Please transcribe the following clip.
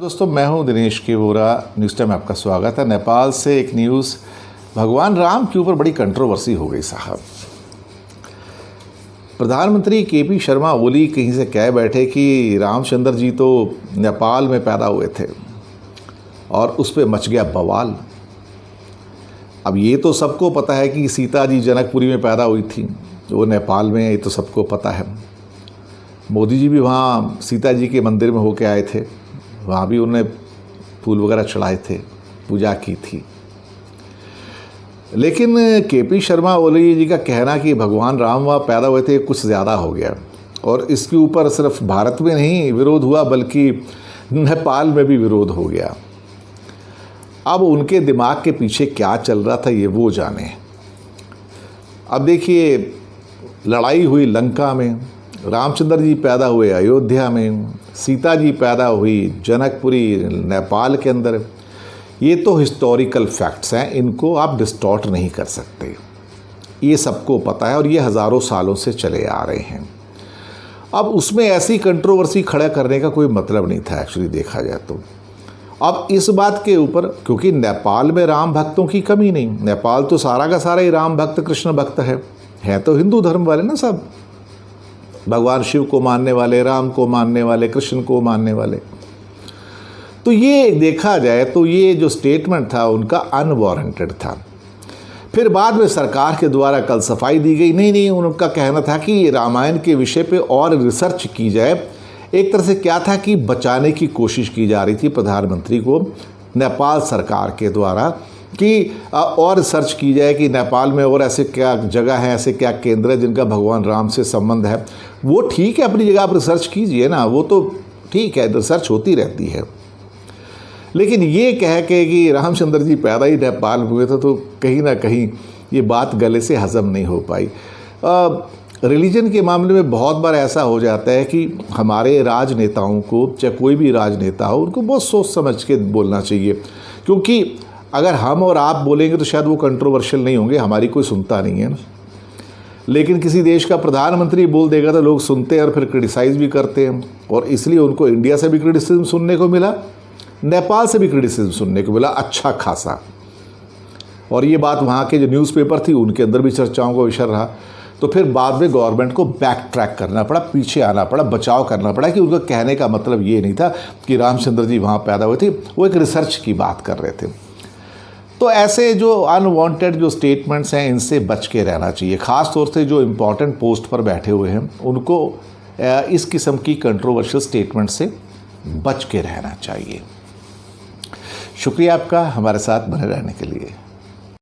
दोस्तों, मैं हूं दिनेश के वोरा। न्यूज़ टाइम में आपका स्वागत है। नेपाल से एक न्यूज़, भगवान राम के ऊपर बड़ी कंट्रोवर्सी हो गई साहब। प्रधानमंत्री केपी शर्मा ओली कहीं से कह बैठे कि रामचंद्र जी तो नेपाल में पैदा हुए थे और उस पर मच गया बवाल। अब ये तो सबको पता है कि सीता जी जनकपुरी में पैदा हुई थी, वो नेपाल में, ये तो सबको पता है। मोदी जी भी वहाँ सीता जी के मंदिर में होके आए थे, वहाँ भी उन्होंने फूल वगैरह चढ़ाए थे, पूजा की थी। लेकिन केपी शर्मा ओली जी का कहना कि भगवान राम वहाँ पैदा हुए थे कुछ ज़्यादा हो गया, और इसके ऊपर सिर्फ भारत में नहीं विरोध हुआ बल्कि नेपाल में भी विरोध हो गया। अब उनके दिमाग के पीछे क्या चल रहा था ये वो जाने। अब देखिए, लड़ाई हुई लंका में, रामचंद्र जी पैदा हुए अयोध्या में, सीता जी पैदा हुई जनकपुरी नेपाल के अंदर। ये तो हिस्टोरिकल फैक्ट्स हैं, इनको आप डिस्टॉर्ट नहीं कर सकते, ये सबको पता है और ये हज़ारों सालों से चले आ रहे हैं। अब उसमें ऐसी कंट्रोवर्सी खड़ा करने का कोई मतलब नहीं था एक्चुअली देखा जाए तो। अब इस बात के ऊपर, क्योंकि नेपाल में राम भक्तों की कमी नहीं, नेपाल तो सारा का सारा ही राम भक्त कृष्ण भक्त है तो हिंदू धर्म वाले ना सब, भगवान शिव को मानने वाले, राम को मानने वाले, कृष्ण को मानने वाले। तो ये देखा जाए तो ये जो स्टेटमेंट था उनका अनवारंटेड था। फिर बाद में सरकार के द्वारा कल सफाई दी गई, नहीं, उनका कहना था कि रामायण के विषय पे और रिसर्च की जाए। एक तरह से क्या था कि बचाने की कोशिश की जा रही थी प्रधानमंत्री को नेपाल सरकार के द्वारा कि और रिसर्च की जाए कि नेपाल में और ऐसे क्या जगह हैं, ऐसे क्या केंद्र हैं जिनका भगवान राम से संबंध है। वो ठीक है, अपनी जगह आप रिसर्च कीजिए ना, वो तो ठीक है, रिसर्च होती रहती है। लेकिन ये कह के कि रामचंद्र जी पैदा ही नेपाल में हुए थे, तो कहीं ना कहीं ये बात गले से हजम नहीं हो पाई। रिलीजन के मामले में बहुत बार ऐसा हो जाता है कि हमारे राजनेताओं को, चाहे कोई भी राजनेता हो, उनको बहुत सोच समझ के बोलना चाहिए, क्योंकि अगर हम और आप बोलेंगे तो शायद वो कंट्रोवर्शियल नहीं होंगे, हमारी कोई सुनता नहीं है ना। लेकिन किसी देश का प्रधानमंत्री बोल देगा तो लोग सुनते हैं और फिर क्रिटिसाइज़ भी करते हैं, और इसलिए उनको इंडिया से भी क्रिटिसिज्म सुनने को मिला, नेपाल से भी क्रिटिसिज्म सुनने को मिला अच्छा खासा। और ये बात वहाँ के जो न्यूज़पेपर थी उनके अंदर भी चर्चाओं का विषय रहा। तो फिर बाद में गवर्नमेंट को बैक ट्रैक करना पड़ा, पीछे आना पड़ा, बचाव करना पड़ा कि उनका कहने का मतलब ये नहीं था कि रामचंद्र जी वहाँ पैदा हुए थे, वो एक रिसर्च की बात कर रहे थे। तो ऐसे जो अनवांटेड जो स्टेटमेंट्स हैं इनसे बच के रहना चाहिए। ख़ास तौर से जो इम्पोर्टेंट पोस्ट पर बैठे हुए हैं उनको इस किस्म की कंट्रोवर्शियल स्टेटमेंट से बच के रहना चाहिए। शुक्रिया आपका हमारे साथ बने रहने के लिए।